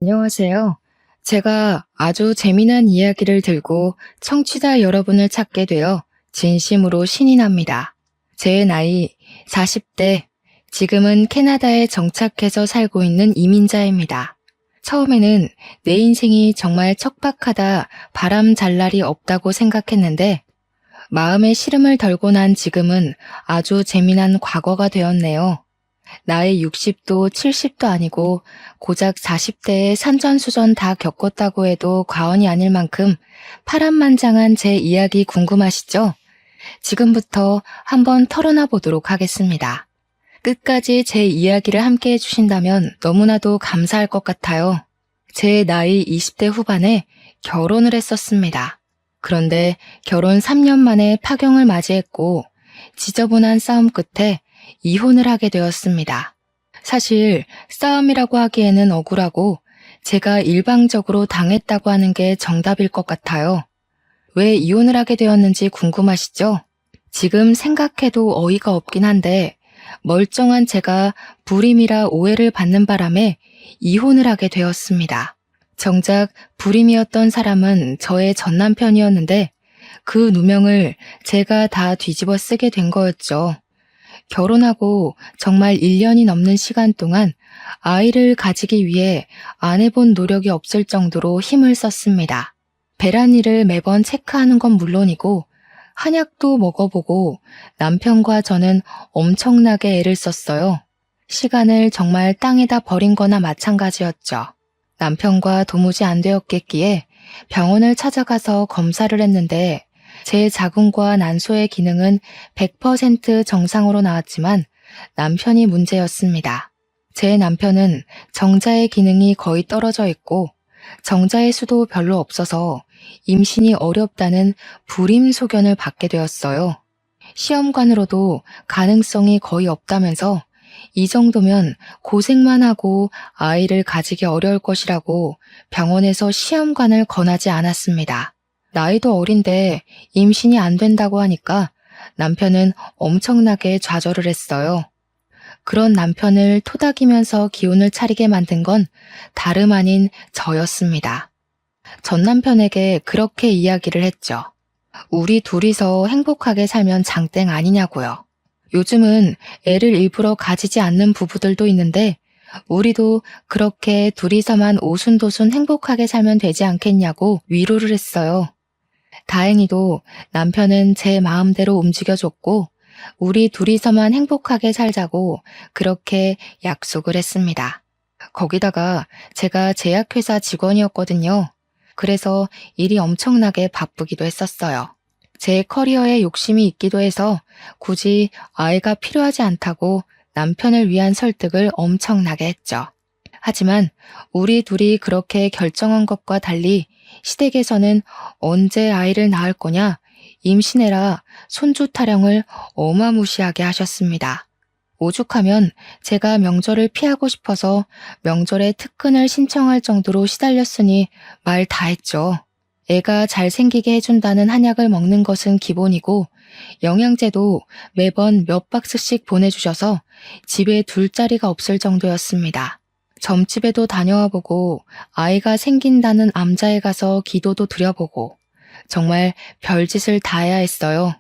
안녕하세요. 제가 아주 재미난 이야기를 들고 청취자 여러분을 찾게 되어 진심으로 신이 납니다. 제 나이 40대, 지금은 캐나다에 정착해서 살고 있는 이민자입니다. 처음에는 내 인생이 정말 척박하다, 바람 잘 날이 없다고 생각했는데 마음의 시름을 덜고 난 지금은 아주 재미난 과거가 되었네요. 나이 60도 70도 아니고 고작 40대에 산전수전 다 겪었다고 해도 과언이 아닐 만큼 파란만장한 제 이야기 궁금하시죠? 지금부터 한번 털어놔 보도록 하겠습니다. 끝까지 제 이야기를 함께 해주신다면 너무나도 감사할 것 같아요. 제 나이 20대 후반에 결혼을 했었습니다. 그런데 결혼 3년 만에 파경을 맞이했고 지저분한 싸움 끝에 이혼을 하게 되었습니다. 사실 싸움이라고 하기에는 억울하고 제가 일방적으로 당했다고 하는 게 정답일 것 같아요. 왜 이혼을 하게 되었는지 궁금하시죠? 지금 생각해도 어이가 없긴 한데 멀쩡한 제가 불임이라 오해를 받는 바람에 이혼을 하게 되었습니다. 정작 불임이었던 사람은 저의 전남편이었는데 그 누명을 제가 다 뒤집어 쓰게 된 거였죠. 결혼하고 정말 1년이 넘는 시간 동안 아이를 가지기 위해 안 해본 노력이 없을 정도로 힘을 썼습니다. 배란일을 매번 체크하는 건 물론이고 한약도 먹어보고 남편과 저는 엄청나게 애를 썼어요. 시간을 정말 땅에다 버린 거나 마찬가지였죠. 남편과 도무지 안 되었겠기에 병원을 찾아가서 검사를 했는데 제 자궁과 난소의 기능은 100% 정상으로 나왔지만 남편이 문제였습니다. 제 남편은 정자의 기능이 거의 떨어져 있고 정자의 수도 별로 없어서 임신이 어렵다는 불임 소견을 받게 되었어요. 시험관으로도 가능성이 거의 없다면서 이 정도면 고생만 하고 아이를 가지기 어려울 것이라고 병원에서 시험관을 권하지 않았습니다. 나이도 어린데 임신이 안 된다고 하니까 남편은 엄청나게 좌절을 했어요. 그런 남편을 토닥이면서 기운을 차리게 만든 건 다름 아닌 저였습니다. 전 남편에게 그렇게 이야기를 했죠. 우리 둘이서 행복하게 살면 장땡 아니냐고요. 요즘은 애를 일부러 가지지 않는 부부들도 있는데 우리도 그렇게 둘이서만 오순도순 행복하게 살면 되지 않겠냐고 위로를 했어요. 다행히도 남편은 제 마음대로 움직여줬고 우리 둘이서만 행복하게 살자고 그렇게 약속을 했습니다. 거기다가 제가 제약회사 직원이었거든요. 그래서 일이 엄청나게 바쁘기도 했었어요. 제 커리어에 욕심이 있기도 해서 굳이 아이가 필요하지 않다고 남편을 위한 설득을 엄청나게 했죠. 하지만 우리 둘이 그렇게 결정한 것과 달리 시댁에서는 언제 아이를 낳을 거냐, 임신해라, 손주 타령을 어마무시하게 하셨습니다. 오죽하면 제가 명절을 피하고 싶어서 명절에 특근을 신청할 정도로 시달렸으니 말 다 했죠. 애가 잘생기게 해준다는 한약을 먹는 것은 기본이고 영양제도 매번 몇 박스씩 보내주셔서 집에 둘 자리가 없을 정도였습니다. 점집에도 다녀와 보고 아이가 생긴다는 암자에 가서 기도도 드려보고 정말 별짓을 다 해야 했어요.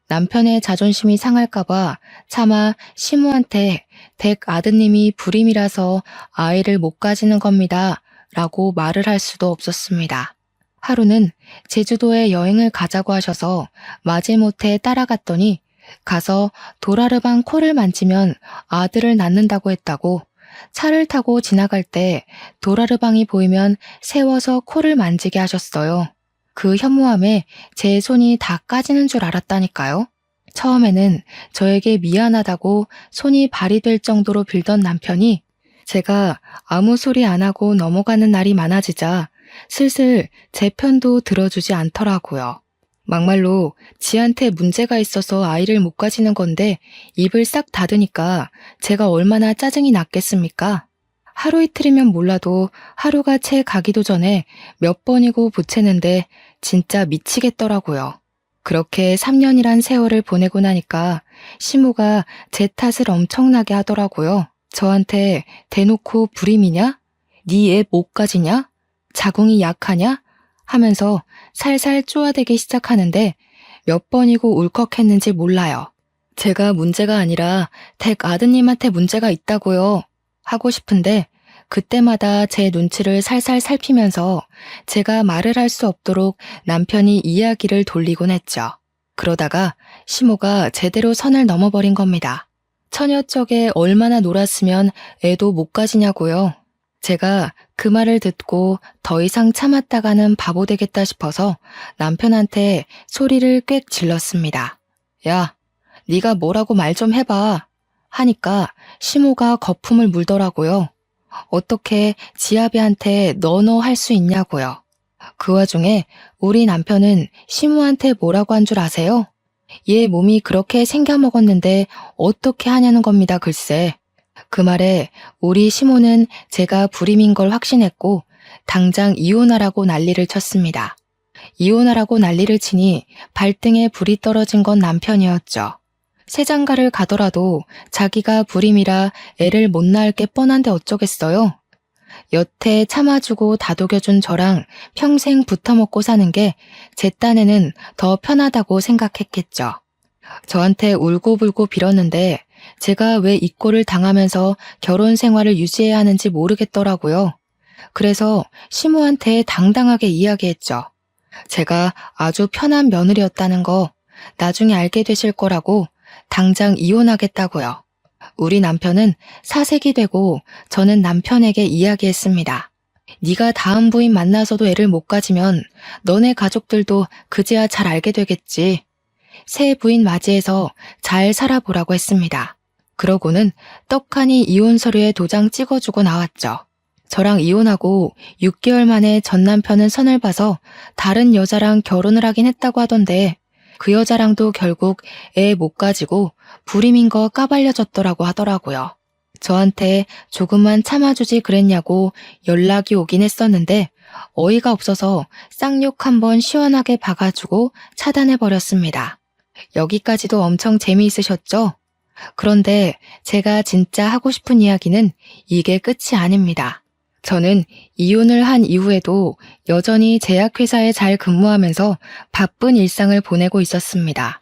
남편의 자존심이 상할까봐 차마 시모한테 댁 아드님이 불임이라서 아이를 못 가지는 겁니다 라고 말을 할 수도 없었습니다. 하루는 제주도에 여행을 가자고 하셔서 마지못해 따라갔더니 가서 도라르방 코를 만지면 아들을 낳는다고 했다고 차를 타고 지나갈 때 도라르방이 보이면 세워서 코를 만지게 하셨어요. 그 현무암에 제 손이 다 까지는 줄 알았다니까요. 처음에는 저에게 미안하다고 손이 발이 될 정도로 빌던 남편이 제가 아무 소리 안 하고 넘어가는 날이 많아지자 슬슬 제 편도 들어주지 않더라고요. 막말로 지한테 문제가 있어서 아이를 못 가지는 건데 입을 싹 닫으니까 제가 얼마나 짜증이 났겠습니까? 하루 이틀이면 몰라도 하루가 채 가기도 전에 몇 번이고 보채는데 진짜 미치겠더라고요. 그렇게 3년이란 세월을 보내고 나니까 시모가 제 탓을 엄청나게 하더라고요. 저한테 대놓고 불임이냐? 네 애 뭐까지냐? 자궁이 약하냐? 하면서 살살 쪼아대기 시작하는데 몇 번이고 울컥했는지 몰라요. 제가 문제가 아니라 댁 아드님한테 문제가 있다고요. 하고 싶은데 그때마다 제 눈치를 살살 살피면서 제가 말을 할 수 없도록 남편이 이야기를 돌리곤 했죠. 그러다가 시모가 제대로 선을 넘어버린 겁니다. 처녀 쪽에 얼마나 놀았으면 애도 못 가지냐고요. 제가 그 말을 듣고 더 이상 참았다가는 바보 되겠다 싶어서 남편한테 소리를 꽥 질렀습니다. 야, 네가 뭐라고 말 좀 해봐. 하니까 시모가 거품을 물더라고요. 어떻게 지아비한테 너너 할 수 있냐고요. 그 와중에 우리 남편은 시모한테 뭐라고 한 줄 아세요? 얘 몸이 그렇게 생겨먹었는데 어떻게 하냐는 겁니다, 글쎄. 그 말에 우리 시모는 제가 불임인 걸 확신했고 당장 이혼하라고 난리를 쳤습니다. 이혼하라고 난리를 치니 발등에 불이 떨어진 건 남편이었죠. 새장가를 가더라도 자기가 불임이라 애를 못 낳을 게 뻔한데 어쩌겠어요. 여태 참아주고 다독여준 저랑 평생 붙어먹고 사는 게 제 딴에는 더 편하다고 생각했겠죠. 저한테 울고불고 빌었는데 제가 왜 이 꼴을 당하면서 결혼 생활을 유지해야 하는지 모르겠더라고요. 그래서 시모한테 당당하게 이야기했죠. 제가 아주 편한 며느리였다는 거 나중에 알게 되실 거라고 당장 이혼하겠다고요. 우리 남편은 사색이 되고 저는 남편에게 이야기했습니다. 네가 다음 부인 만나서도 애를 못 가지면 너네 가족들도 그제야 잘 알게 되겠지. 새 부인 맞이해서 잘 살아보라고 했습니다. 그러고는 떡하니 이혼 서류에 도장 찍어주고 나왔죠. 저랑 이혼하고 6개월 만에 전 남편은 선을 봐서 다른 여자랑 결혼을 하긴 했다고 하던데 그 여자랑도 결국 애 못 가지고 불임인 거 까발려졌더라고 하더라고요. 저한테 조금만 참아주지 그랬냐고 연락이 오긴 했었는데 어이가 없어서 쌍욕 한번 시원하게 박아주고 차단해버렸습니다. 여기까지도 엄청 재미있으셨죠? 그런데 제가 진짜 하고 싶은 이야기는 이게 끝이 아닙니다. 저는 이혼을 한 이후에도 여전히 제약회사에 잘 근무하면서 바쁜 일상을 보내고 있었습니다.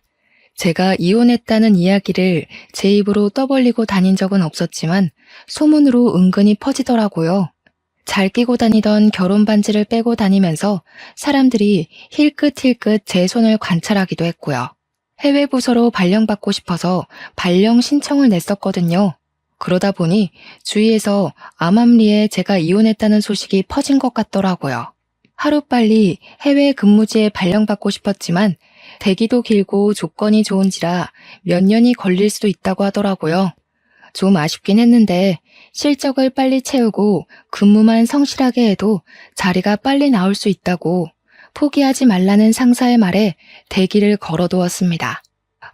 제가 이혼했다는 이야기를 제 입으로 떠벌리고 다닌 적은 없었지만 소문으로 은근히 퍼지더라고요. 잘 끼고 다니던 결혼 반지를 빼고 다니면서 사람들이 힐끗힐끗 제 손을 관찰하기도 했고요. 해외 부서로 발령받고 싶어서 발령 신청을 냈었거든요. 그러다 보니 주위에서 암암리에 제가 이혼했다는 소식이 퍼진 것 같더라고요. 하루빨리 해외 근무지에 발령받고 싶었지만 대기도 길고 조건이 좋은지라 몇 년이 걸릴 수도 있다고 하더라고요. 좀 아쉽긴 했는데 실적을 빨리 채우고 근무만 성실하게 해도 자리가 빨리 나올 수 있다고 포기하지 말라는 상사의 말에 대기를 걸어두었습니다.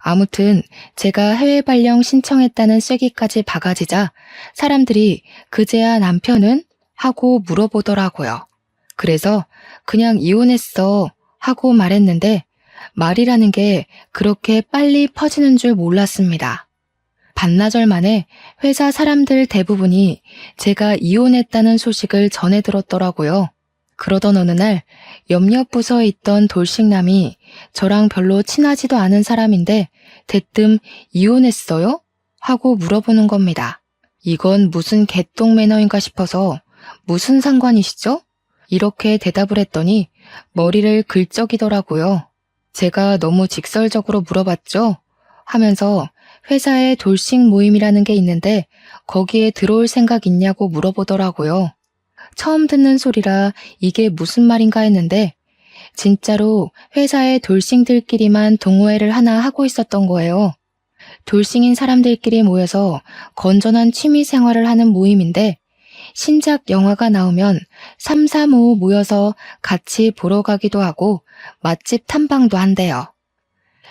아무튼 제가 해외 발령 신청했다는 쐐기까지 박아지자 사람들이 그제야 남편은? 하고 물어보더라고요. 그래서 그냥 이혼했어 하고 말했는데 말이라는 게 그렇게 빨리 퍼지는 줄 몰랐습니다. 반나절 만에 회사 사람들 대부분이 제가 이혼했다는 소식을 전해 들었더라고요. 그러던 어느 날 옆옆 부서에 있던 돌싱남이 저랑 별로 친하지도 않은 사람인데 대뜸 이혼했어요? 하고 물어보는 겁니다. 이건 무슨 개똥 매너인가 싶어서 무슨 상관이시죠? 이렇게 대답을 했더니 머리를 긁적이더라고요. 제가 너무 직설적으로 물어봤죠? 하면서 회사에 돌싱 모임이라는 게 있는데 거기에 들어올 생각 있냐고 물어보더라고요. 처음 듣는 소리라 이게 무슨 말인가 했는데 진짜로 회사에 돌싱들끼리만 동호회를 하나 하고 있었던 거예요. 돌싱인 사람들끼리 모여서 건전한 취미 생활을 하는 모임인데 신작 영화가 나오면 3, 4, 5 모여서 같이 보러 가기도 하고 맛집 탐방도 한대요.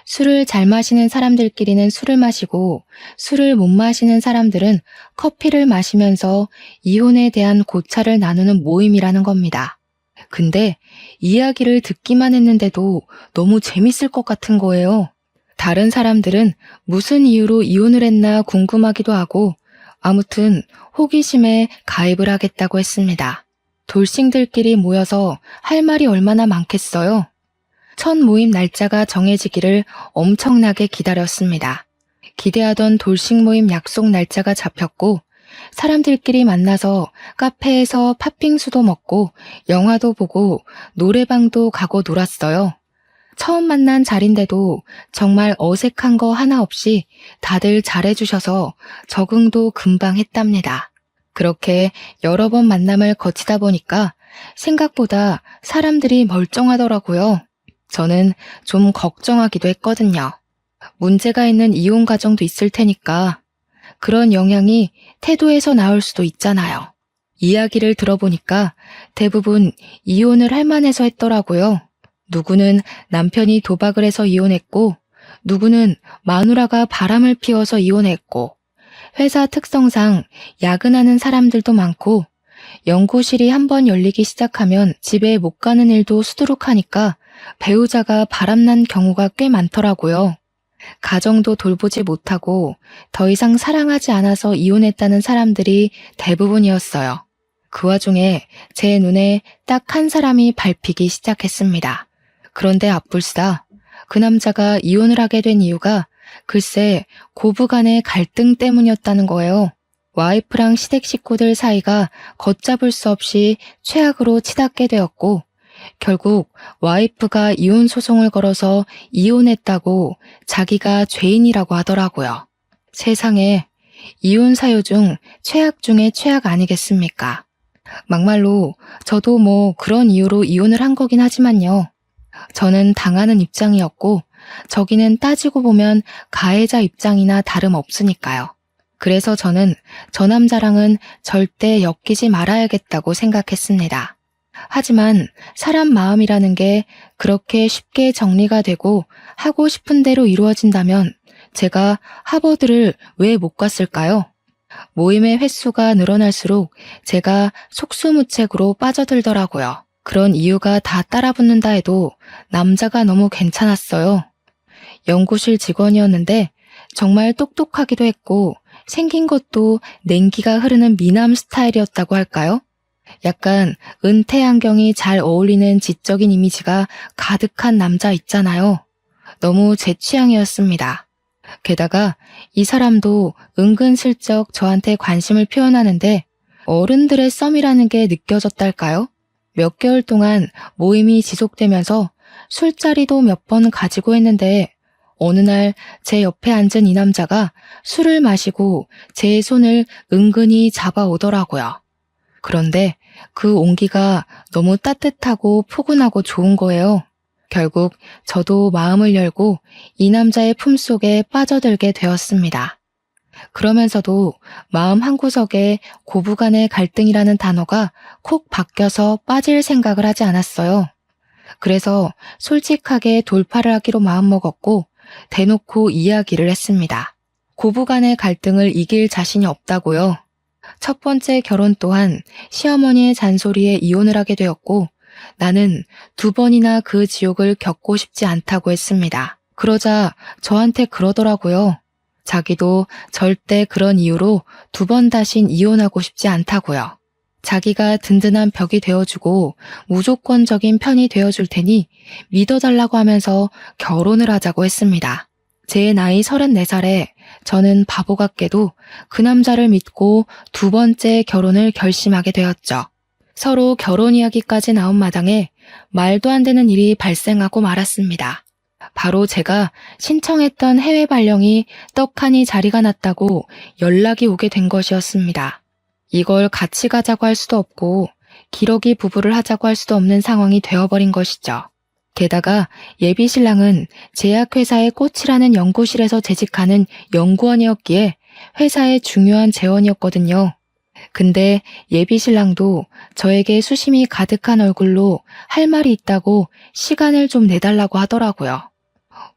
술을 잘 마시는 사람들끼리는 술을 마시고 술을 못 마시는 사람들은 커피를 마시면서 이혼에 대한 고찰을 나누는 모임이라는 겁니다. 근데 이야기를 듣기만 했는데도 너무 재밌을 것 같은 거예요. 다른 사람들은 무슨 이유로 이혼을 했나 궁금하기도 하고 아무튼 호기심에 가입을 하겠다고 했습니다. 돌싱들끼리 모여서 할 말이 얼마나 많겠어요. 첫 모임 날짜가 정해지기를 엄청나게 기다렸습니다. 기대하던 돌싱 모임 약속 날짜가 잡혔고 사람들끼리 만나서 카페에서 팥빙수도 먹고 영화도 보고 노래방도 가고 놀았어요. 처음 만난 자리인데도 정말 어색한 거 하나 없이 다들 잘해주셔서 적응도 금방 했답니다. 그렇게 여러 번 만남을 거치다 보니까 생각보다 사람들이 멀쩡하더라고요. 저는 좀 걱정하기도 했거든요. 문제가 있는 이혼 가정도 있을 테니까 그런 영향이 태도에서 나올 수도 있잖아요. 이야기를 들어보니까 대부분 이혼을 할 만해서 했더라고요. 누구는 남편이 도박을 해서 이혼했고, 누구는 마누라가 바람을 피워서 이혼했고, 회사 특성상 야근하는 사람들도 많고, 연구실이 한번 열리기 시작하면 집에 못 가는 일도 수두룩하니까 배우자가 바람난 경우가 꽤 많더라고요. 가정도 돌보지 못하고 더 이상 사랑하지 않아서 이혼했다는 사람들이 대부분이었어요. 그 와중에 제 눈에 딱 한 사람이 밟히기 시작했습니다. 그런데 앞불싸 그 남자가 이혼을 하게 된 이유가 글쎄 고부간의 갈등 때문이었다는 거예요. 와이프랑 시댁 식구들 사이가 걷잡을 수 없이 최악으로 치닫게 되었고 결국 와이프가 이혼 소송을 걸어서 이혼했다고 자기가 죄인이라고 하더라고요. 세상에 이혼 사유 중 최악 중에 최악 아니겠습니까? 막말로 저도 뭐 그런 이유로 이혼을 한 거긴 하지만요. 저는 당하는 입장이었고 저기는 따지고 보면 가해자 입장이나 다름없으니까요. 그래서 저는 저 남자랑은 절대 엮이지 말아야겠다고 생각했습니다. 하지만 사람 마음이라는 게 그렇게 쉽게 정리가 되고 하고 싶은 대로 이루어진다면 제가 하버드를 왜 못 갔을까요? 모임의 횟수가 늘어날수록 제가 속수무책으로 빠져들더라고요. 그런 이유가 다 따라붙는다 해도 남자가 너무 괜찮았어요. 연구실 직원이었는데 정말 똑똑하기도 했고 생긴 것도 냉기가 흐르는 미남 스타일이었다고 할까요? 약간 은퇴 안경이 잘 어울리는 지적인 이미지가 가득한 남자 있잖아요. 너무 제 취향이었습니다. 게다가 이 사람도 은근슬쩍 저한테 관심을 표현하는데 어른들의 썸이라는 게 느껴졌달까요? 몇 개월 동안 모임이 지속되면서 술자리도 몇 번 가지고 했는데 어느 날 제 옆에 앉은 이 남자가 술을 마시고 제 손을 은근히 잡아오더라고요. 그런데 그 온기가 너무 따뜻하고 포근하고 좋은 거예요. 결국 저도 마음을 열고 이 남자의 품속에 빠져들게 되었습니다. 그러면서도 마음 한구석에 고부간의 갈등이라는 단어가 콕 박혀서 빠질 생각을 하지 않았어요. 그래서 솔직하게 돌파를 하기로 마음먹었고 대놓고 이야기를 했습니다. 고부간의 갈등을 이길 자신이 없다고요. 첫 번째 결혼 또한 시어머니의 잔소리에 이혼을 하게 되었고 나는 2번이나 그 지옥을 겪고 싶지 않다고 했습니다. 그러자 저한테 그러더라고요. 자기도 절대 그런 이유로 2번 다신 이혼하고 싶지 않다고요. 자기가 든든한 벽이 되어주고 무조건적인 편이 되어줄 테니 믿어달라고 하면서 결혼을 하자고 했습니다. 제 나이 34살에 저는 바보 같게도 그 남자를 믿고 2번째 결혼을 결심하게 되었죠. 서로 결혼 이야기까지 나온 마당에 말도 안 되는 일이 발생하고 말았습니다. 바로 제가 신청했던 해외 발령이 떡하니 자리가 났다고 연락이 오게 된 것이었습니다. 이걸 같이 가자고 할 수도 없고 기러기 부부를 하자고 할 수도 없는 상황이 되어버린 것이죠. 게다가 예비 신랑은 제약회사의 꽃이라는 연구실에서 재직하는 연구원이었기에 회사의 중요한 재원이었거든요. 근데 예비 신랑도 저에게 수심이 가득한 얼굴로 할 말이 있다고 시간을 좀 내달라고 하더라고요.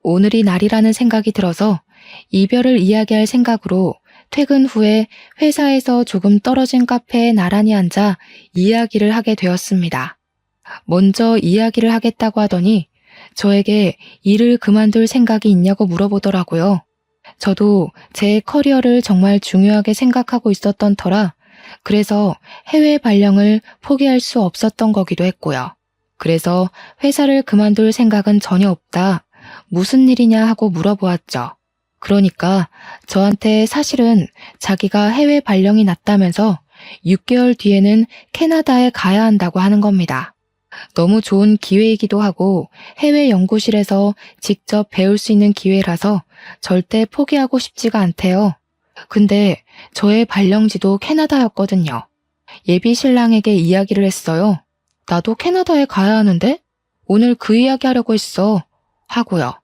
오늘이 날이라는 생각이 들어서 이별을 이야기할 생각으로 퇴근 후에 회사에서 조금 떨어진 카페에 나란히 앉아 이야기를 하게 되었습니다. 먼저 이야기를 하겠다고 하더니 저에게 일을 그만둘 생각이 있냐고 물어보더라고요. 저도 제 커리어를 정말 중요하게 생각하고 있었던 터라 그래서 해외 발령을 포기할 수 없었던 거기도 했고요. 그래서 회사를 그만둘 생각은 전혀 없다. 무슨 일이냐 하고 물어보았죠. 그러니까 저한테 사실은 자기가 해외 발령이 났다면서 6개월 뒤에는 캐나다에 가야 한다고 하는 겁니다. 너무 좋은 기회이기도 하고 해외 연구실에서 직접 배울 수 있는 기회라서 절대 포기하고 싶지가 않대요. 근데 저의 발령지도 캐나다였거든요. 예비 신랑에게 이야기를 했어요. 나도 캐나다에 가야 하는데? 오늘 그 이야기 하려고 했어. 하고요.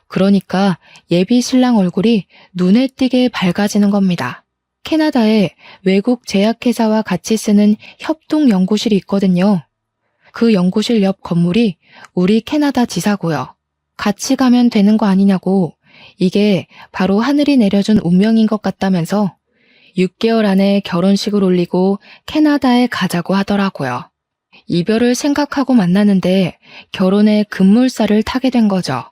그러니까 예비 신랑 얼굴이 눈에 띄게 밝아지는 겁니다. 캐나다에 외국 제약회사와 같이 쓰는 협동 연구실이 있거든요. 그 연구실 옆 건물이 우리 캐나다 지사고요. 같이 가면 되는 거 아니냐고 이게 바로 하늘이 내려준 운명인 것 같다면서 6개월 안에 결혼식을 올리고 캐나다에 가자고 하더라고요. 이별을 생각하고 만나는데 결혼의 급물살을 타게 된 거죠.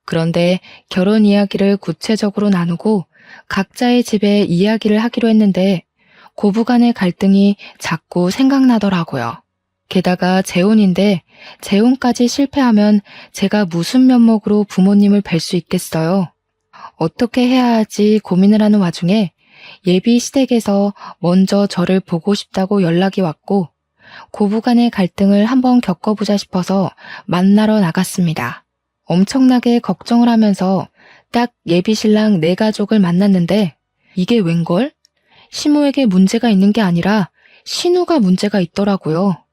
그런데 결혼 이야기를 구체적으로 나누고 각자의 집에 이야기를 하기로 했는데 고부간의 갈등이 자꾸 생각나더라고요. 게다가 재혼인데 재혼까지 실패하면 제가 무슨 면목으로 부모님을 뵐 수 있겠어요? 어떻게 해야 할지 고민을 하는 와중에 예비 시댁에서 먼저 저를 보고 싶다고 연락이 왔고 고부간의 갈등을 한번 겪어보자 싶어서 만나러 나갔습니다. 엄청나게 걱정을 하면서 딱 예비 신랑 네 가족을 만났는데 이게 웬걸? 시모에게 문제가 있는 게 아니라 신우가 문제가 있더라고요.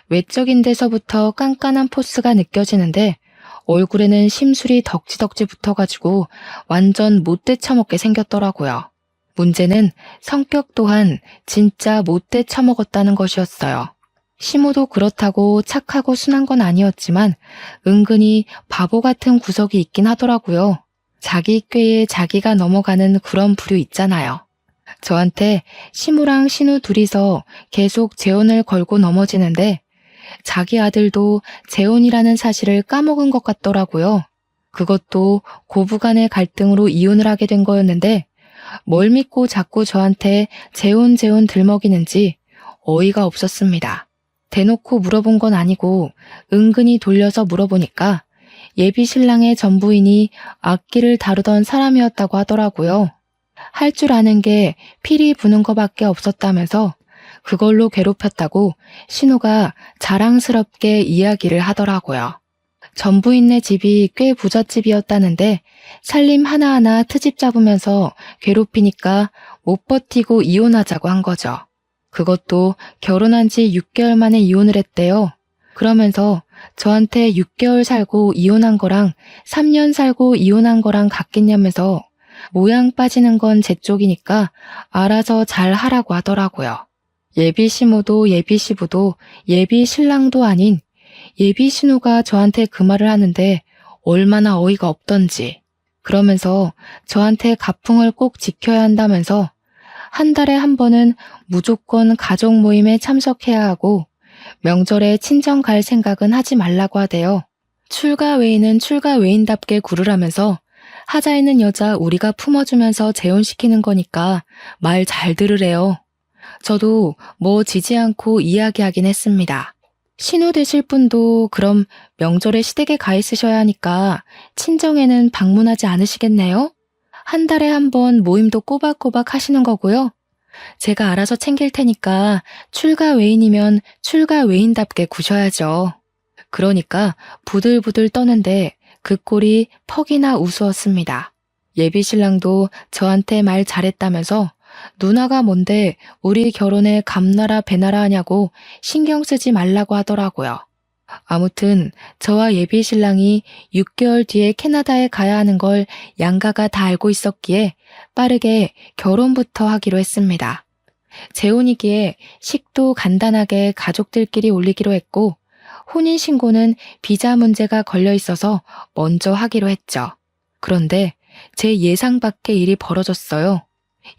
외적인 데서부터 깐깐한 포스가 느껴지는데 얼굴에는 심술이 덕지덕지 붙어가지고 완전 못돼 처먹게 생겼더라고요. 문제는 성격 또한 진짜 못돼 처먹었다는 것이었어요. 시모도 그렇다고 착하고 순한 건 아니었지만 은근히 바보 같은 구석이 있긴 하더라고요. 자기 꾀에 자기가 넘어가는 그런 부류 있잖아요. 저한테 시모랑 신우 둘이서 계속 재혼을 걸고 넘어지는데 자기 아들도 재혼이라는 사실을 까먹은 것 같더라고요. 그것도 고부간의 갈등으로 이혼을 하게 된 거였는데 뭘 믿고 자꾸 저한테 재혼 들먹이는지 어이가 없었습니다. 대놓고 물어본 건 아니고 은근히 돌려서 물어보니까 예비 신랑의 전부인이 악기를 다루던 사람이었다고 하더라고요. 할 줄 아는 게 피리 부는 거밖에 없었다면서 그걸로 괴롭혔다고 신우가 자랑스럽게 이야기를 하더라고요. 전부인네 집이 꽤 부잣집이었다는데 살림 하나하나 트집 잡으면서 괴롭히니까 못 버티고 이혼하자고 한 거죠. 그것도 결혼한 지 6개월 만에 이혼을 했대요. 그러면서 저한테 6개월 살고 이혼한 거랑 3년 살고 이혼한 거랑 같겠냐면서 모양 빠지는 건 제 쪽이니까 알아서 잘 하라고 하더라고요. 예비 시모도 예비 시부도 예비 신랑도 아닌 예비 신우가 저한테 그 말을 하는데 얼마나 어이가 없던지. 그러면서 저한테 가풍을 꼭 지켜야 한다면서 한 달에 한 번은 무조건 가족 모임에 참석해야 하고 명절에 친정 갈 생각은 하지 말라고 하대요. 출가 외인은 출가 외인답게 굴으라면서 하자 있는 여자 우리가 품어주면서 재혼시키는 거니까 말 잘 들으래요. 저도 뭐 지지 않고 이야기하긴 했습니다. 신우 되실 분도 그럼 명절에 시댁에 가 있으셔야 하니까 친정에는 방문하지 않으시겠네요? 한 달에 한 번 모임도 꼬박꼬박 하시는 거고요. 제가 알아서 챙길 테니까 출가 외인이면 출가 외인답게 구셔야죠. 그러니까 부들부들 떠는데 그 꼴이 퍽이나 우스웠습니다. 예비 신랑도 저한테 말 잘했다면서 누나가 뭔데 우리 결혼에 감나라 배나라 하냐고 신경 쓰지 말라고 하더라고요. 아무튼 저와 예비 신랑이 6개월 뒤에 캐나다에 가야 하는 걸 양가가 다 알고 있었기에 빠르게 결혼부터 하기로 했습니다. 재혼이기에 식도 간단하게 가족들끼리 올리기로 했고 혼인신고는 비자 문제가 걸려 있어서 먼저 하기로 했죠. 그런데 제 예상 밖의 일이 벌어졌어요.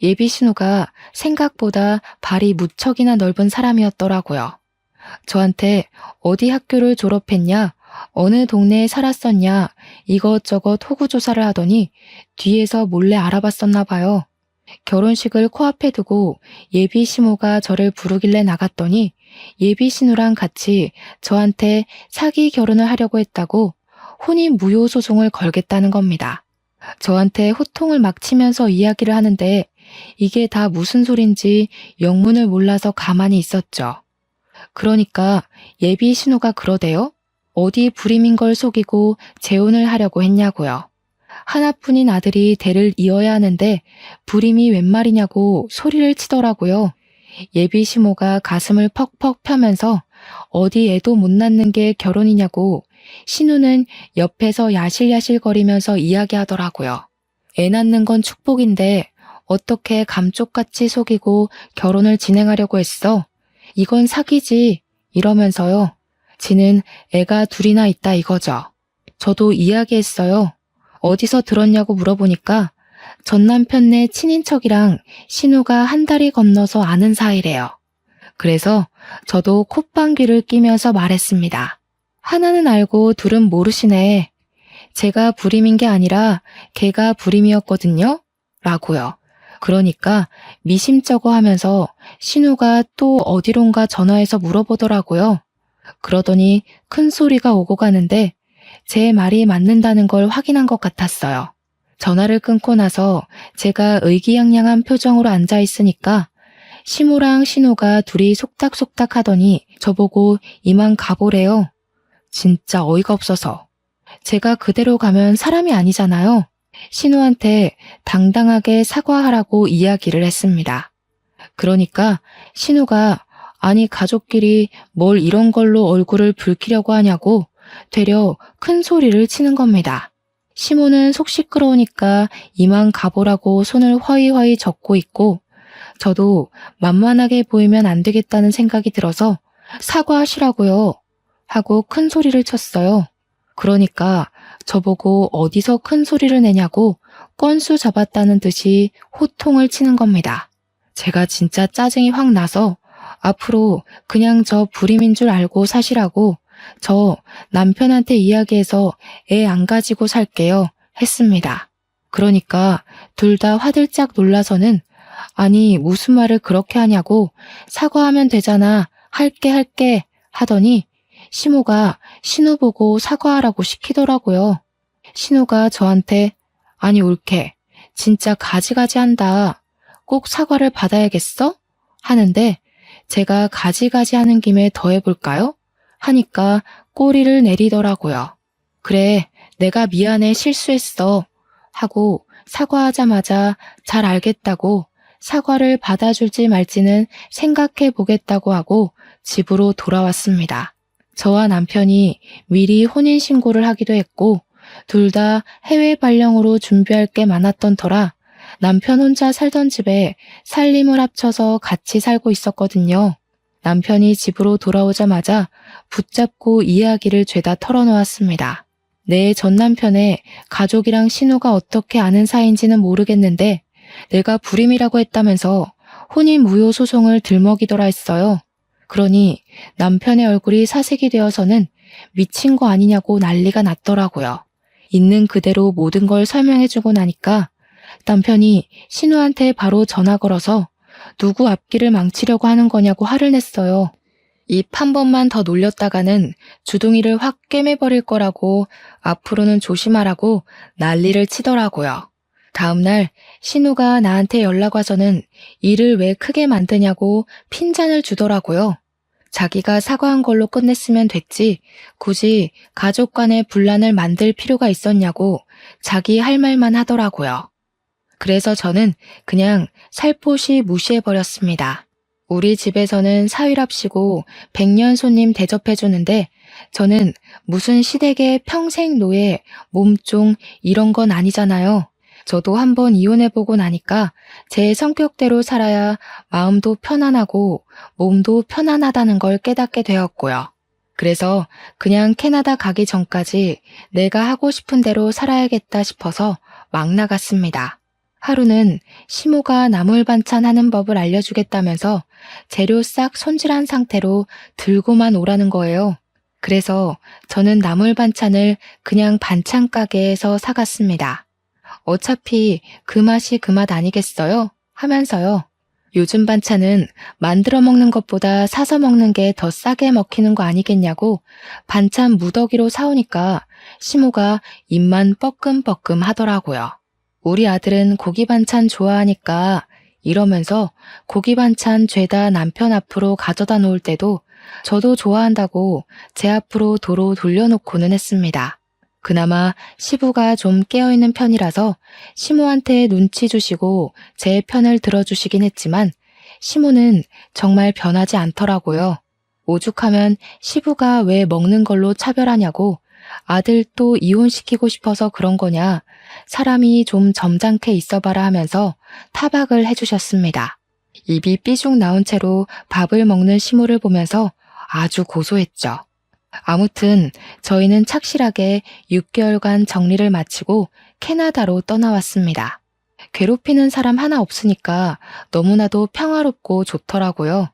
예비 신우가 생각보다 발이 무척이나 넓은 사람이었더라고요. 저한테 어디 학교를 졸업했냐, 어느 동네에 살았었냐 이것저것 호구조사를 하더니 뒤에서 몰래 알아봤었나 봐요. 결혼식을 코앞에 두고 예비 시모가 저를 부르길래 나갔더니 예비 신우랑 같이 저한테 사기 결혼을 하려고 했다고 혼인 무효 소송을 걸겠다는 겁니다. 저한테 호통을 막 치면서 이야기를 하는데 이게 다 무슨 소린지 영문을 몰라서 가만히 있었죠. 그러니까 예비 신우가 그러대요? 어디 불임인 걸 속이고 재혼을 하려고 했냐고요. 하나뿐인 아들이 대를 이어야 하는데 불임이 웬 말이냐고 소리를 치더라고요. 예비 시모가 가슴을 퍽퍽 펴면서 어디 애도 못 낳는 게 결혼이냐고 신우는 옆에서 야실야실거리면서 이야기하더라고요. 애 낳는 건 축복인데 어떻게 감쪽같이 속이고 결혼을 진행하려고 했어? 이건 사기지 이러면서요. 지는 애가 둘이나 있다 이거죠. 저도 이야기했어요. 어디서 들었냐고 물어보니까 전 남편네 친인척이랑 신우가 한 달이 건너서 아는 사이래요. 그래서 저도 콧방귀를 뀌면서 말했습니다. 하나는 알고 둘은 모르시네. 제가 불임인 게 아니라 걔가 불임이었거든요. 라고요. 그러니까 미심쩍어 하면서 신우가 또 어디론가 전화해서 물어보더라고요. 그러더니 큰 소리가 오고 가는데 제 말이 맞는다는 걸 확인한 것 같았어요. 전화를 끊고 나서 제가 의기양양한 표정으로 앉아있으니까 시모랑 신우가 둘이 속닥속닥 하더니 저보고 이만 가보래요. 진짜 어이가 없어서. 제가 그대로 가면 사람이 아니잖아요. 신우한테 당당하게 사과하라고 이야기를 했습니다. 그러니까 신우가 아니 가족끼리 뭘 이런 걸로 얼굴을 붉히려고 하냐고 되려 큰 소리를 치는 겁니다. 시모는 속 시끄러우니까 이만 가보라고 손을 허이허이 젓고 있고 저도 만만하게 보이면 안 되겠다는 생각이 들어서 사과하시라고요 하고 큰 소리를 쳤어요. 그러니까 저보고 어디서 큰 소리를 내냐고 건수 잡았다는 듯이 호통을 치는 겁니다. 제가 진짜 짜증이 확 나서 앞으로 그냥 저 불임인 줄 알고 사시라고 저 남편한테 이야기해서 애 안 가지고 살게요 했습니다. 그러니까 둘 다 화들짝 놀라서는 아니 무슨 말을 그렇게 하냐고 사과하면 되잖아 할게 하더니 시모가 신우 보고 사과하라고 시키더라고요. 신우가 저한테 아니 옳게 진짜 가지가지 한다. 꼭 사과를 받아야겠어? 하는데 제가 가지가지 하는 김에 더 해볼까요? 하니까 꼬리를 내리더라고요. 그래, 내가 미안해 실수했어. 하고 사과하자마자 잘 알겠다고 사과를 받아줄지 말지는 생각해 보겠다고 하고 집으로 돌아왔습니다. 저와 남편이 미리 혼인신고를 하기도 했고 둘 다 해외 발령으로 준비할 게 많았던 터라 남편 혼자 살던 집에 살림을 합쳐서 같이 살고 있었거든요. 남편이 집으로 돌아오자마자 붙잡고 이야기를 죄다 털어놓았습니다. 내 전 남편의 가족이랑 신우가 어떻게 아는 사이인지는 모르겠는데 내가 불임이라고 했다면서 혼인 무효 소송을 들먹이더라 했어요. 그러니 남편의 얼굴이 사색이 되어서는 미친 거 아니냐고 난리가 났더라고요. 있는 그대로 모든 걸 설명해주고 나니까 남편이 신우한테 바로 전화 걸어서 누구 앞길을 망치려고 하는 거냐고 화를 냈어요. 입 한 번만 더 놀렸다가는 주둥이를 확 꿰매버릴 거라고 앞으로는 조심하라고 난리를 치더라고요. 다음날 신우가 나한테 연락 와서는 일을 왜 크게 만드냐고 핀잔을 주더라고요. 자기가 사과한 걸로 끝냈으면 됐지 굳이 가족 간의 분란을 만들 필요가 있었냐고 자기 할 말만 하더라고요. 그래서 저는 그냥 살포시 무시해버렸습니다. 우리 집에서는 사위랍시고 100년 손님 대접해주는데 저는 무슨 시댁의 평생 노예, 몸종 이런 건 아니잖아요. 저도 한번 이혼해보고 나니까 제 성격대로 살아야 마음도 편안하고 몸도 편안하다는 걸 깨닫게 되었고요. 그래서 그냥 캐나다 가기 전까지 내가 하고 싶은 대로 살아야겠다 싶어서 막 나갔습니다. 하루는 시모가 나물 반찬 하는 법을 알려주겠다면서 재료 싹 손질한 상태로 들고만 오라는 거예요. 그래서 저는 나물 반찬을 그냥 반찬 가게에서 사갔습니다. 어차피 그 맛이 그 맛 아니겠어요? 하면서요. 요즘 반찬은 만들어 먹는 것보다 사서 먹는 게 더 싸게 먹히는 거 아니겠냐고 반찬 무더기로 사오니까 시모가 입만 뻐끔뻐끔 하더라고요. 우리 아들은 고기 반찬 좋아하니까 이러면서 고기 반찬 죄다 남편 앞으로 가져다 놓을 때도 저도 좋아한다고 제 앞으로 도로 돌려놓고는 했습니다. 그나마 시부가 좀 깨어있는 편이라서 시모한테 눈치 주시고 제 편을 들어주시긴 했지만 시모는 정말 변하지 않더라고요. 오죽하면 시부가 왜 먹는 걸로 차별하냐고 아들 또 이혼시키고 싶어서 그런 거냐 사람이 좀 점잖게 있어봐라 하면서 타박을 해주셨습니다. 입이 삐죽 나온 채로 밥을 먹는 시모를 보면서 아주 고소했죠. 아무튼 저희는 착실하게 6개월간 정리를 마치고 캐나다로 떠나왔습니다. 괴롭히는 사람 하나 없으니까 너무나도 평화롭고 좋더라고요.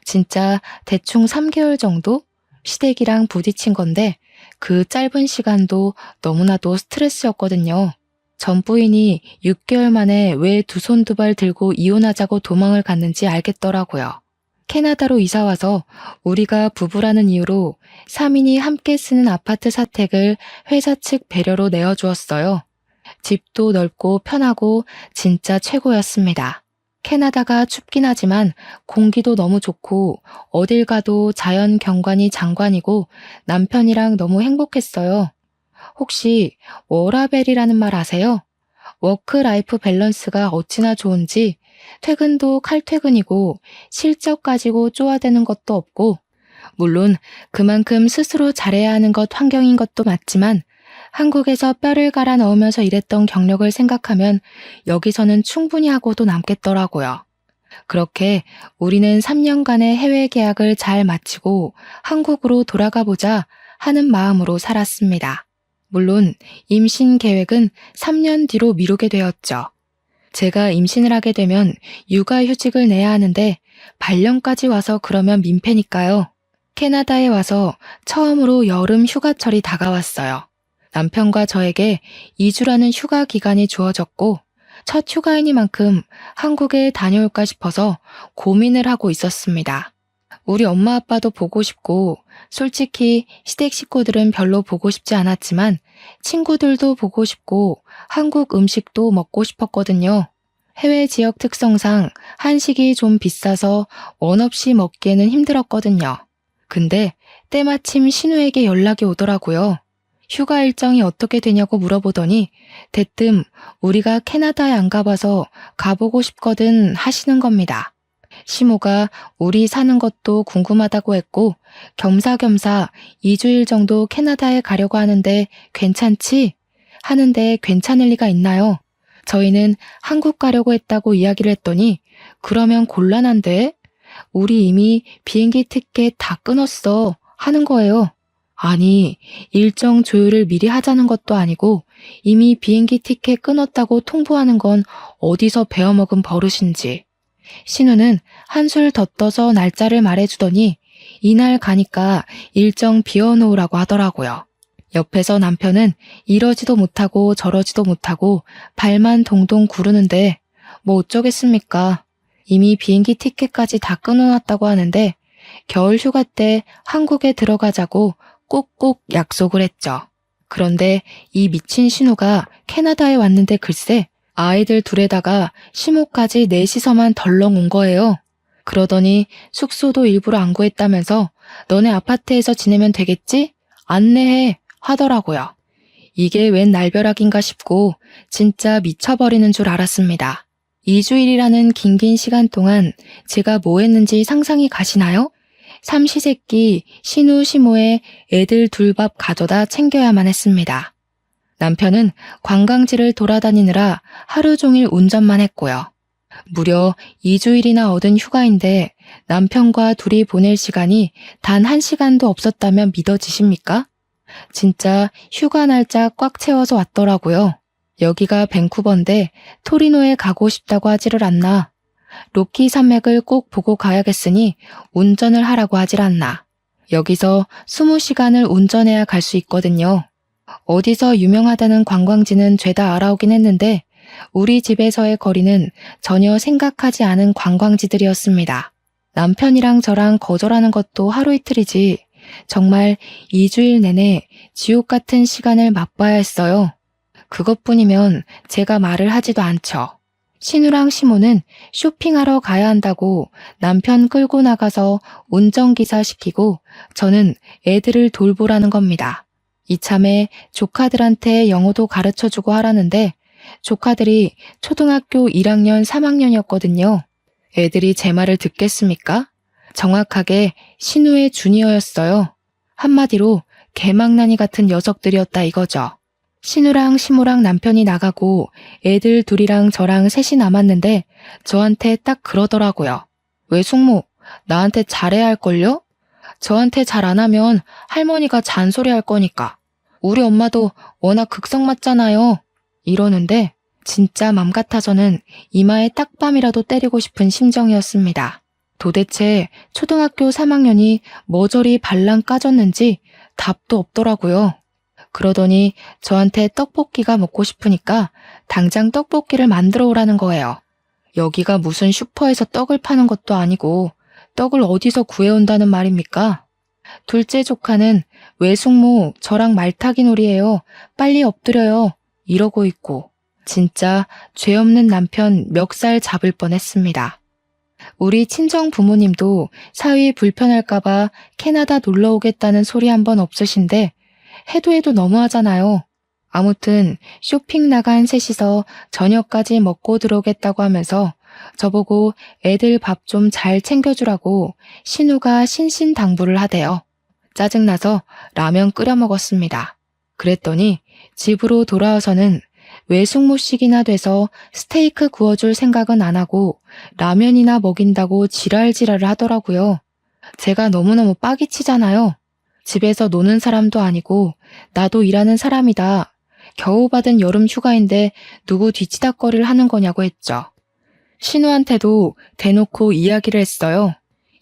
진짜 대충 3개월 정도 시댁이랑 부딪힌 건데 그 짧은 시간도 너무나도 스트레스였거든요. 전 부인이 6개월 만에 왜 두 손 두 발 들고 이혼하자고 도망을 갔는지 알겠더라고요. 캐나다로 이사와서 우리가 부부라는 이유로 3인이 함께 쓰는 아파트 사택을 회사 측 배려로 내어주었어요. 집도 넓고 편하고 진짜 최고였습니다. 캐나다가 춥긴 하지만 공기도 너무 좋고 어딜 가도 자연 경관이 장관이고 남편이랑 너무 행복했어요. 혹시 워라벨이라는 말 아세요? 워크라이프 밸런스가 어찌나 좋은지 퇴근도 칼퇴근이고 실적 가지고 쪼아대는 것도 없고 물론 그만큼 스스로 잘해야 하는 것 환경인 것도 맞지만 한국에서 뼈를 갈아 넣으면서 일했던 경력을 생각하면 여기서는 충분히 하고도 남겠더라고요. 그렇게 우리는 3년간의 해외 계약을 잘 마치고 한국으로 돌아가 보자 하는 마음으로 살았습니다. 물론 임신 계획은 3년 뒤로 미루게 되었죠. 제가 임신을 하게 되면 육아휴직을 내야 하는데 발령까지 와서 그러면 민폐니까요. 캐나다에 와서 처음으로 여름 휴가철이 다가왔어요. 남편과 저에게 2주라는 휴가 기간이 주어졌고 첫 휴가이니만큼 한국에 다녀올까 싶어서 고민을 하고 있었습니다. 우리 엄마 아빠도 보고 싶고 솔직히 시댁 식구들은 별로 보고 싶지 않았지만 친구들도 보고 싶고 한국 음식도 먹고 싶었거든요. 해외 지역 특성상 한식이 좀 비싸서 원 없이 먹기에는 힘들었거든요. 근데 때마침 신우에게 연락이 오더라고요. 휴가 일정이 어떻게 되냐고 물어보더니 대뜸 우리가 캐나다에 안 가봐서 가보고 싶거든 하시는 겁니다. 시모가 우리 사는 것도 궁금하다고 했고 겸사겸사 2주일 정도 캐나다에 가려고 하는데 괜찮지? 하는데 괜찮을 리가 있나요? 저희는 한국 가려고 했다고 이야기를 했더니 그러면 곤란한데? 우리 이미 비행기 티켓 다 끊었어 하는 거예요. 아니, 일정 조율을 미리 하자는 것도 아니고 이미 비행기 티켓 끊었다고 통보하는 건 어디서 배워먹은 버릇인지. 신우는 한술 더 떠서 날짜를 말해주더니 이날 가니까 일정 비워놓으라고 하더라고요. 옆에서 남편은 이러지도 못하고 저러지도 못하고 발만 동동 구르는데 뭐 어쩌겠습니까. 이미 비행기 티켓까지 다 끊어놨다고 하는데 겨울 휴가 때 한국에 들어가자고 꼭꼭 약속을 했죠. 그런데 이 미친 신우가 캐나다에 왔는데 글쎄 아이들 둘에다가 시모까지 넷이서만 덜렁 온 거예요. 그러더니 숙소도 일부러 안 구했다면서 너네 아파트에서 지내면 되겠지? 안내해 하더라고요. 이게 웬 날벼락인가 싶고 진짜 미쳐버리는 줄 알았습니다. 2주일이라는 긴긴 시간 동안 제가 뭐 했는지 상상이 가시나요? 삼시세끼 신우 시모의 애들 둘 밥 가져다 챙겨야만 했습니다. 남편은 관광지를 돌아다니느라 하루 종일 운전만 했고요. 무려 2주일이나 얻은 휴가인데 남편과 둘이 보낼 시간이 단 1시간도 없었다면 믿어지십니까? 진짜 휴가 날짜 꽉 채워서 왔더라고요. 여기가 밴쿠버인데 토리노에 가고 싶다고 하지를 않나. 로키 산맥을 꼭 보고 가야겠으니 운전을 하라고 하질 않나. 여기서 20시간을 운전해야 갈 수 있거든요. 어디서 유명하다는 관광지는 죄다 알아오긴 했는데 우리 집에서의 거리는 전혀 생각하지 않은 관광지들이었습니다. 남편이랑 저랑 거절하는 것도 하루 이틀이지 정말 2주일 내내 지옥 같은 시간을 맛봐야 했어요. 그것뿐이면 제가 말을 하지도 않죠. 신우랑 시모는 쇼핑하러 가야 한다고 남편 끌고 나가서 운전기사 시키고 저는 애들을 돌보라는 겁니다. 이참에 조카들한테 영어도 가르쳐주고 하라는데 조카들이 초등학교 1학년, 3학년이었거든요. 애들이 제 말을 듣겠습니까? 정확하게 신우의 주니어였어요. 한마디로 개망나니 같은 녀석들이었다 이거죠. 신우랑 시모랑 남편이 나가고 애들 둘이랑 저랑 셋이 남았는데 저한테 딱 그러더라고요. 왜 숙모, 나한테 잘해야 할걸요? 저한테 잘 안 하면 할머니가 잔소리할 거니까. 우리 엄마도 워낙 극성 맞잖아요. 이러는데 진짜 맘 같아서는 이마에 딱밤이라도 때리고 싶은 심정이었습니다. 도대체 초등학교 3학년이 뭐 저리 발랑 까졌는지 답도 없더라고요. 그러더니 저한테 떡볶이가 먹고 싶으니까 당장 떡볶이를 만들어 오라는 거예요. 여기가 무슨 슈퍼에서 떡을 파는 것도 아니고 떡을 어디서 구해온다는 말입니까? 둘째 조카는 왜 숙모 저랑 말타기 놀이에요. 빨리 엎드려요. 이러고 있고 진짜 죄 없는 남편 멱살 잡을 뻔했습니다. 우리 친정 부모님도 사위 불편할까봐 캐나다 놀러 오겠다는 소리 한 번 없으신데 해도 너무하잖아요. 아무튼 쇼핑 나간 셋이서 저녁까지 먹고 들어오겠다고 하면서 저보고 애들 밥 좀 잘 챙겨주라고 신우가 신신당부를 하대요. 짜증나서 라면 끓여 먹었습니다. 그랬더니 집으로 돌아와서는 왜 숙모식이나 돼서 스테이크 구워줄 생각은 안 하고 라면이나 먹인다고 지랄지랄을 하더라고요. 제가 너무너무 빡이 치잖아요. 집에서 노는 사람도 아니고 나도 일하는 사람이다. 겨우 받은 여름 휴가인데 누구 뒤치다꺼리를 하는 거냐고 했죠. 신우한테도 대놓고 이야기를 했어요.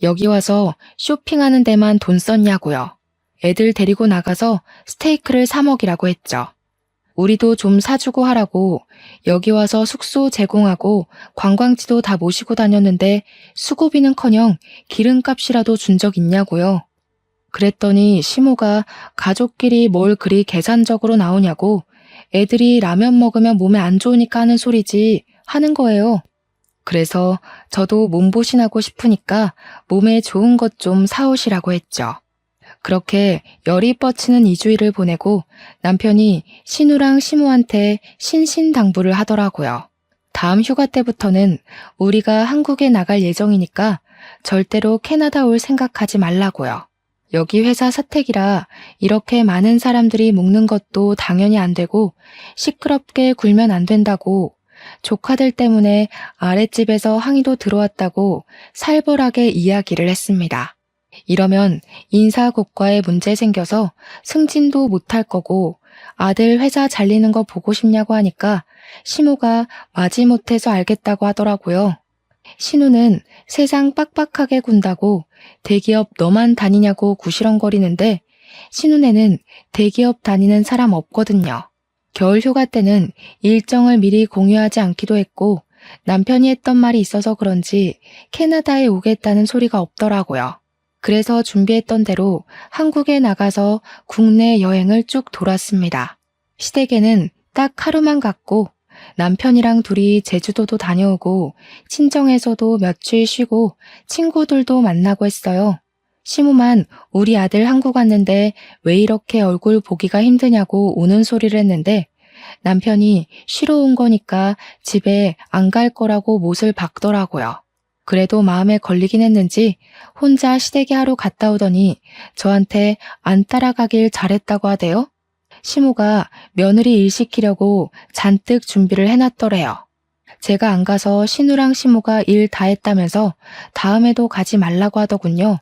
여기 와서 쇼핑하는 데만 돈 썼냐고요. 애들 데리고 나가서 스테이크를 사 먹이라고 했죠. 우리도 좀 사주고 하라고 여기 와서 숙소 제공하고 관광지도 다 모시고 다녔는데 수고비는커녕 기름값이라도 준 적 있냐고요. 그랬더니 시모가 가족끼리 뭘 그리 계산적으로 나오냐고 애들이 라면 먹으면 몸에 안 좋으니까 하는 소리지 하는 거예요. 그래서 저도 몸보신하고 싶으니까 몸에 좋은 것 좀 사오시라고 했죠. 그렇게 열이 뻗치는 2주일을 보내고 남편이 신우랑 시모한테 신신당부를 하더라고요. 다음 휴가 때부터는 우리가 한국에 나갈 예정이니까 절대로 캐나다 올 생각하지 말라고요. 여기 회사 사택이라 이렇게 많은 사람들이 먹는 것도 당연히 안 되고 시끄럽게 굴면 안 된다고 조카들 때문에 아랫집에서 항의도 들어왔다고 살벌하게 이야기를 했습니다. 이러면 인사고과에 문제 생겨서 승진도 못할 거고 아들 회사 잘리는 거 보고 싶냐고 하니까 시모가 마지못해서 알겠다고 하더라고요. 신우는 세상 빡빡하게 군다고 대기업 너만 다니냐고 구시렁거리는데 신우네는 대기업 다니는 사람 없거든요. 겨울 휴가 때는 일정을 미리 공유하지 않기도 했고 남편이 했던 말이 있어서 그런지 캐나다에 오겠다는 소리가 없더라고요. 그래서 준비했던 대로 한국에 나가서 국내 여행을 쭉 돌았습니다. 시댁에는 딱 하루만 갔고 남편이랑 둘이 제주도도 다녀오고 친정에서도 며칠 쉬고 친구들도 만나고 했어요. 시모만 우리 아들 한국 왔는데 왜 이렇게 얼굴 보기가 힘드냐고 우는 소리를 했는데 남편이 쉬러 온 거니까 집에 안 갈 거라고 못을 박더라고요. 그래도 마음에 걸리긴 했는지 혼자 시댁에 하루 갔다 오더니 저한테 안 따라가길 잘했다고 하대요. 시모가 며느리 일 시키려고 잔뜩 준비를 해놨더래요. 제가 안 가서 신우랑 시모가 일 다 했다면서 다음에도 가지 말라고 하더군요.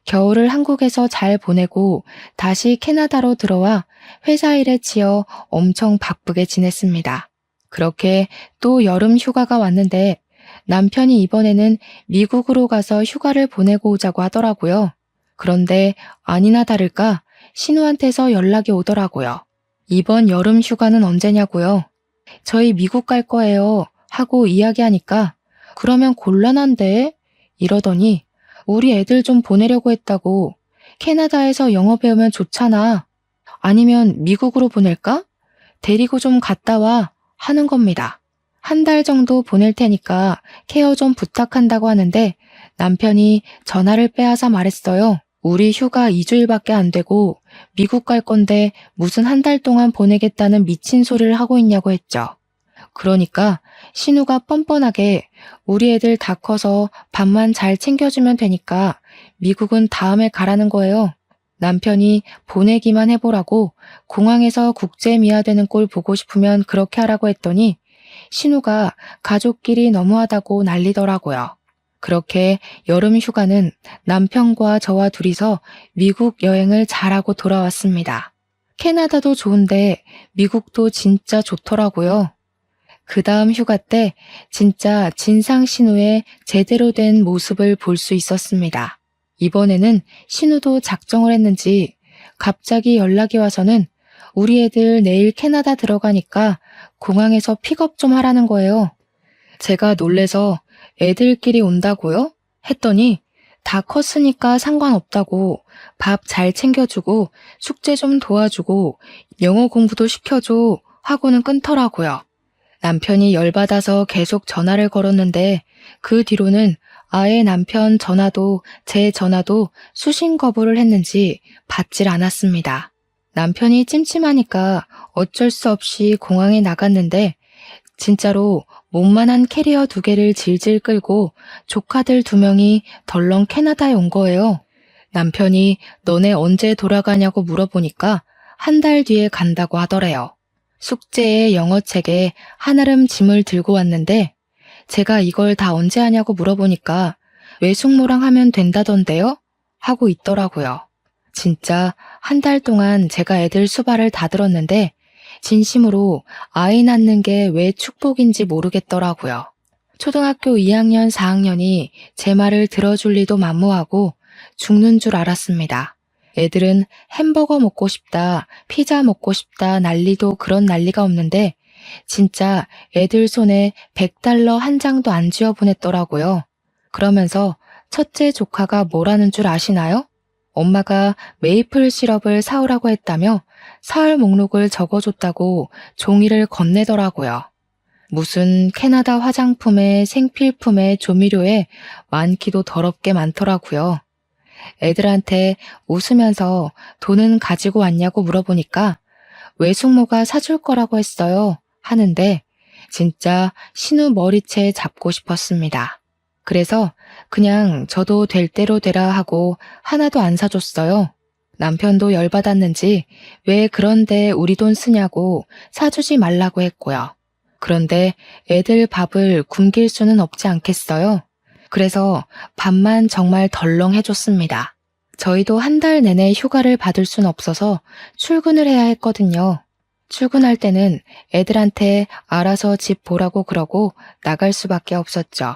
겨울을 한국에서 잘 보내고 다시 캐나다로 들어와 회사 일에 치여 엄청 바쁘게 지냈습니다. 그렇게 또 여름 휴가가 왔는데 남편이 이번에는 미국으로 가서 휴가를 보내고 오자고 하더라고요. 그런데 아니나 다를까 신우한테서 연락이 오더라고요. 이번 여름 휴가는 언제냐고요? 저희 미국 갈 거예요. 하고 이야기하니까 그러면 곤란한데? 이러더니 우리 애들 좀 보내려고 했다고. 캐나다에서 영어 배우면 좋잖아. 아니면 미국으로 보낼까? 데리고 좀 갔다 와. 하는 겁니다. 한 달 정도 보낼 테니까 케어 좀 부탁한다고 하는데 남편이 전화를 빼앗아 말했어요. 우리 휴가 2주일밖에 안 되고 미국 갈 건데 무슨 한 달 동안 보내겠다는 미친 소리를 하고 있냐고 했죠. 그러니까 신우가 뻔뻔하게 우리 애들 다 커서 밥만 잘 챙겨주면 되니까 미국은 다음에 가라는 거예요. 남편이 보내기만 해보라고 공항에서 국제 미아되는 꼴 보고 싶으면 그렇게 하라고 했더니 신우가 가족끼리 너무하다고 난리더라고요. 그렇게 여름 휴가는 남편과 저와 둘이서 미국 여행을 잘하고 돌아왔습니다. 캐나다도 좋은데 미국도 진짜 좋더라고요. 그 다음 휴가 때 진짜 진상 신우의 제대로 된 모습을 볼 수 있었습니다. 이번에는 신우도 작정을 했는지 갑자기 연락이 와서는 우리 애들 내일 캐나다 들어가니까 공항에서 픽업 좀 하라는 거예요. 제가 놀래서 애들끼리 온다고요? 했더니 다 컸으니까 상관없다고 밥 잘 챙겨주고 숙제 좀 도와주고 영어 공부도 시켜줘 하고는 끊더라고요. 남편이 열받아서 계속 전화를 걸었는데 그 뒤로는 아예 남편 전화도 제 전화도 수신 거부를 했는지 받질 않았습니다. 남편이 찜찜하니까 어쩔 수 없이 공항에 나갔는데 진짜로 몸만한 캐리어 2개를 질질 끌고 조카들 2명이 덜렁 캐나다에 온 거예요. 남편이 너네 언제 돌아가냐고 물어보니까 한 달 뒤에 간다고 하더래요. 숙제에 영어책에 한아름 짐을 들고 왔는데 제가 이걸 다 언제 하냐고 물어보니까 외숙모랑 하면 된다던데요? 하고 있더라고요. 진짜 한 달 동안 제가 애들 수발을 다 들었는데 진심으로 아이 낳는 게 왜 축복인지 모르겠더라고요. 초등학교 2학년, 4학년이 제 말을 들어줄 리도 만무하고 죽는 줄 알았습니다. 애들은 햄버거 먹고 싶다, 피자 먹고 싶다 난리도 그런 난리가 없는데 진짜 애들 손에 $100 한 장도 안 쥐어 보냈더라고요. 그러면서 첫째 조카가 뭐라는 줄 아시나요? 엄마가 메이플 시럽을 사오라고 했다며 사흘 목록을 적어줬다고 종이를 건네더라고요. 무슨 캐나다 화장품에 생필품에 조미료에 많기도 더럽게 많더라고요. 애들한테 웃으면서 돈은 가지고 왔냐고 물어보니까 외숙모가 사줄 거라고 했어요 하는데 진짜 신우 머리채 잡고 싶었습니다. 그래서 그냥 저도 될 대로 되라 하고 하나도 안 사줬어요. 남편도 열받았는지 왜 그런데 우리 돈 쓰냐고 사주지 말라고 했고요. 그런데 애들 밥을 굶길 수는 없지 않겠어요? 그래서 밥만 정말 덜렁 해줬습니다. 저희도 한 달 내내 휴가를 받을 순 없어서 출근을 해야 했거든요. 출근할 때는 애들한테 알아서 집 보라고 그러고 나갈 수밖에 없었죠.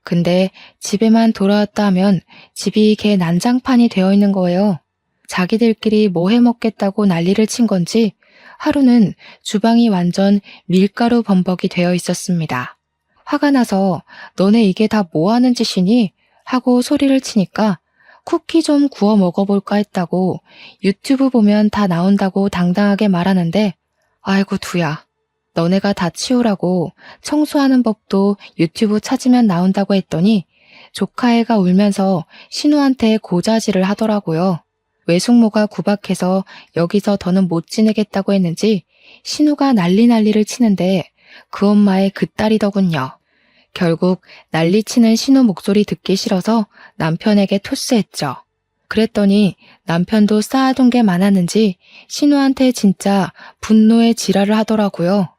근데 집에만 돌아왔다 하면 집이 개 난장판이 되어 있는 거예요. 자기들끼리 뭐 해먹겠다고 난리를 친 건지 하루는 주방이 완전 밀가루 범벅이 되어 있었습니다. 화가 나서 너네 이게 다 뭐 하는 짓이니? 하고 소리를 치니까 쿠키 좀 구워 먹어볼까 했다고 유튜브 보면 다 나온다고 당당하게 말하는데 아이고 두야. 너네가 다 치우라고 청소하는 법도 유튜브 찾으면 나온다고 했더니 조카애가 울면서 신우한테 고자질을 하더라고요. 외숙모가 구박해서 여기서 더는 못 지내겠다고 했는지 신우가 난리를 치는데 그 엄마의 그 딸이더군요. 결국 난리치는 신우 목소리 듣기 싫어서 남편에게 토스했죠. 그랬더니 남편도 쌓아둔 게 많았는지 신우한테 진짜 분노의 지랄을 하더라고요.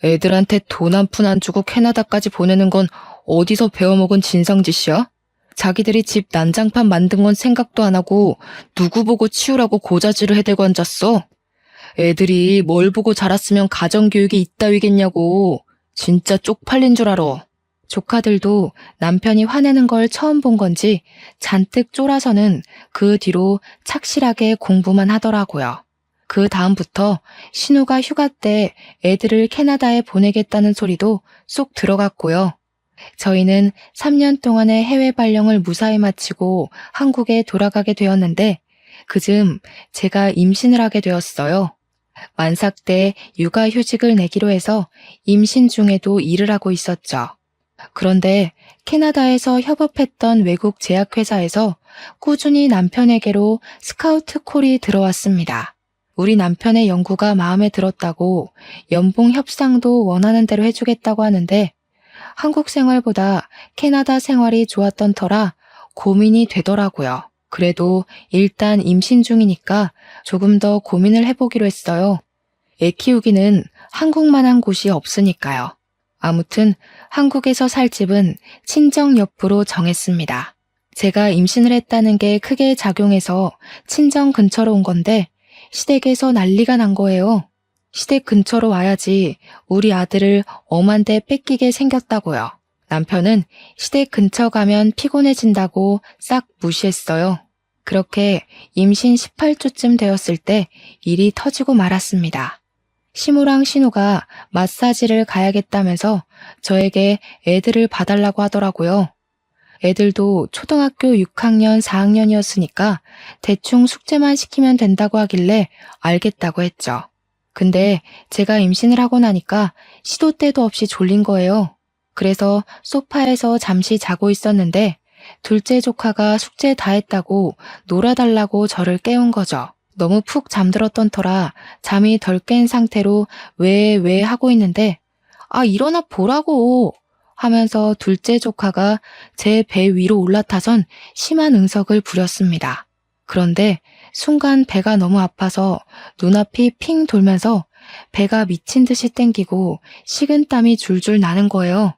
애들한테 돈 한 푼 안 주고 캐나다까지 보내는 건 어디서 배워먹은 진상짓이야? 자기들이 집 난장판 만든 건 생각도 안 하고 누구 보고 치우라고 고자질을 해대고 앉았어? 애들이 뭘 보고 자랐으면 가정교육이 이따위겠냐고. 진짜 쪽팔린 줄 알아. 조카들도 남편이 화내는 걸 처음 본 건지 잔뜩 쫄아서는 그 뒤로 착실하게 공부만 하더라고요. 그 다음부터 신우가 휴가 때 애들을 캐나다에 보내겠다는 소리도 쏙 들어갔고요. 저희는 3년 동안의 해외 발령을 무사히 마치고 한국에 돌아가게 되었는데 그즈음 제가 임신을 하게 되었어요. 만삭 때 육아휴직을 내기로 해서 임신 중에도 일을 하고 있었죠. 그런데 캐나다에서 협업했던 외국 제약회사에서 꾸준히 남편에게로 스카우트 콜이 들어왔습니다. 우리 남편의 연구가 마음에 들었다고 연봉 협상도 원하는 대로 해주겠다고 하는데 한국 생활보다 캐나다 생활이 좋았던 터라 고민이 되더라고요. 그래도 일단 임신 중이니까 조금 더 고민을 해보기로 했어요. 애 키우기는 한국만한 곳이 없으니까요. 아무튼 한국에서 살 집은 친정 옆으로 정했습니다. 제가 임신을 했다는 게 크게 작용해서 친정 근처로 온 건데 시댁에서 난리가 난 거예요. 시댁 근처로 와야지 우리 아들을 엄한데 뺏기게 생겼다고요. 남편은 시댁 근처 가면 피곤해진다고 싹 무시했어요. 그렇게 임신 18주쯤 되었을 때 일이 터지고 말았습니다. 시무랑 신우가 마사지를 가야겠다면서 저에게 애들을 봐달라고 하더라고요. 애들도 초등학교 6학년, 4학년이었으니까 대충 숙제만 시키면 된다고 하길래 알겠다고 했죠. 근데 제가 임신을 하고 나니까 시도 때도 없이 졸린 거예요. 그래서 소파에서 잠시 자고 있었는데 둘째 조카가 숙제 다 했다고 놀아달라고 저를 깨운 거죠. 너무 푹 잠들었던 터라 잠이 덜 깬 상태로 왜 하고 있는데 일어나 보라고 하면서 둘째 조카가 제 배 위로 올라타선 심한 응석을 부렸습니다. 그런데 순간 배가 너무 아파서 눈앞이 핑 돌면서 배가 미친 듯이 땡기고 식은땀이 줄줄 나는 거예요.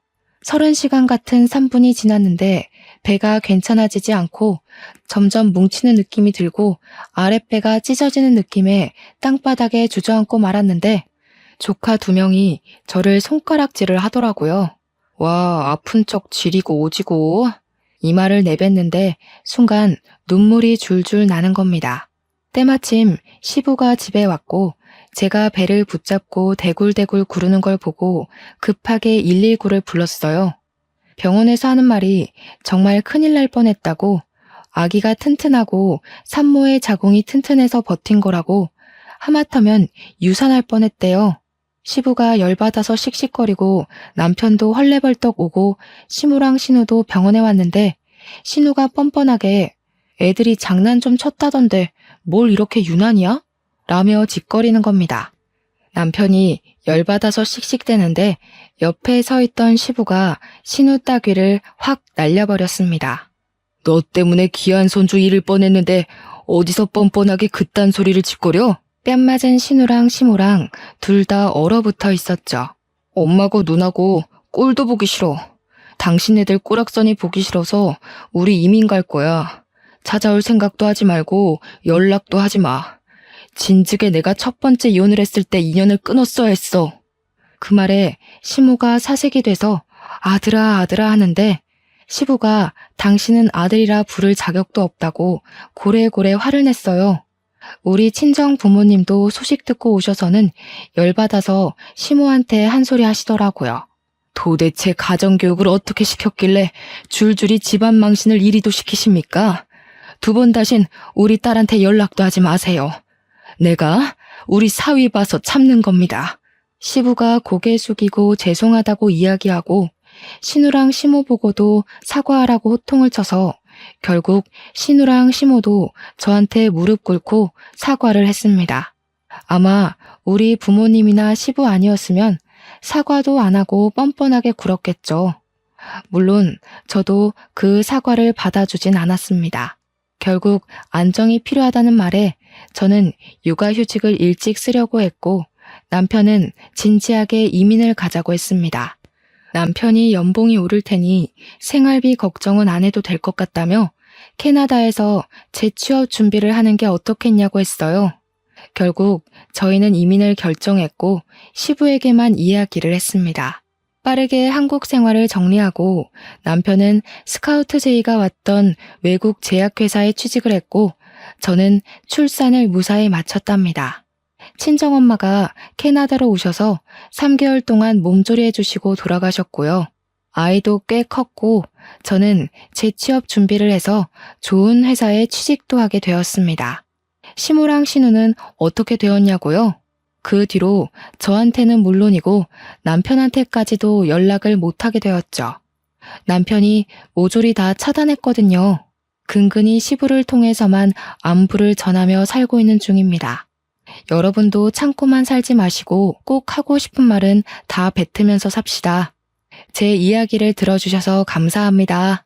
30시간 같은 3분이 지났는데 배가 괜찮아지지 않고 점점 뭉치는 느낌이 들고 아랫배가 찢어지는 느낌에 땅바닥에 주저앉고 말았는데 조카 2명이 저를 손가락질을 하더라고요. 와, 아픈 척 지리고 오지고. 이 말을 내뱉는데 순간 눈물이 줄줄 나는 겁니다. 때마침 시부가 집에 왔고 제가 배를 붙잡고 대굴대굴 구르는 걸 보고 급하게 119를 불렀어요. 병원에서 하는 말이 정말 큰일 날 뻔했다고, 아기가 튼튼하고 산모의 자궁이 튼튼해서 버틴 거라고, 하마터면 유산할 뻔했대요. 시부가 열받아서 씩씩거리고 남편도 헐레벌떡 오고 시무랑 신우도 병원에 왔는데 신우가 뻔뻔하게 애들이 장난 좀 쳤다던데 뭘 이렇게 유난이야? 라며 짓거리는 겁니다. 남편이 열받아서 씩씩대는데 옆에 서 있던 시부가 신우 따귀를 확 날려버렸습니다. 너 때문에 귀한 손주 잃을 뻔했는데 어디서 뻔뻔하게 그딴 소리를 짓거려? 뺨 맞은 신우랑 시모랑 둘 다 얼어붙어 있었죠. 엄마고 누나고 꼴도 보기 싫어. 당신네들 꼬락서니 보기 싫어서 우리 이민 갈 거야. 찾아올 생각도 하지 말고 연락도 하지 마. 진즉에 내가 첫 번째 이혼을 했을 때 인연을 끊었어야 했어. 그 말에 시모가 사색이 돼서 아들아 하는데 시부가 당신은 아들이라 부를 자격도 없다고 고래고래 화를 냈어요. 우리 친정 부모님도 소식 듣고 오셔서는 열받아서 시모한테 한 소리 하시더라고요. 도대체 가정교육을 어떻게 시켰길래 줄줄이 집안 망신을 이리도 시키십니까? 2번 다신 우리 딸한테 연락도 하지 마세요. 내가 우리 사위 봐서 참는 겁니다. 시부가 고개 숙이고 죄송하다고 이야기하고 신우랑 시모 보고도 사과하라고 호통을 쳐서 결국 신우랑 시모도 저한테 무릎 꿇고 사과를 했습니다. 아마 우리 부모님이나 시부 아니었으면 사과도 안 하고 뻔뻔하게 굴었겠죠. 물론 저도 그 사과를 받아주진 않았습니다. 결국 안정이 필요하다는 말에 저는 육아휴직을 일찍 쓰려고 했고 남편은 진지하게 이민을 가자고 했습니다. 남편이 연봉이 오를 테니 생활비 걱정은 안 해도 될 것 같다며 캐나다에서 재취업 준비를 하는 게 어떻겠냐고 했어요. 결국 저희는 이민을 결정했고 시부에게만 이야기를 했습니다. 빠르게 한국 생활을 정리하고 남편은 스카우트 제의가 왔던 외국 제약회사에 취직을 했고 저는 출산을 무사히 마쳤답니다. 친정엄마가 캐나다로 오셔서 3개월 동안 몸조리해 주시고 돌아가셨고요. 아이도 꽤 컸고 저는 재취업 준비를 해서 좋은 회사에 취직도 하게 되었습니다. 시무랑 신우는 어떻게 되었냐고요? 그 뒤로 저한테는 물론이고 남편한테까지도 연락을 못하게 되었죠. 남편이 모조리 다 차단했거든요. 근근히 시부를 통해서만 안부를 전하며 살고 있는 중입니다. 여러분도 참고만 살지 마시고 꼭 하고 싶은 말은 다 뱉으면서 삽시다. 제 이야기를 들어주셔서 감사합니다.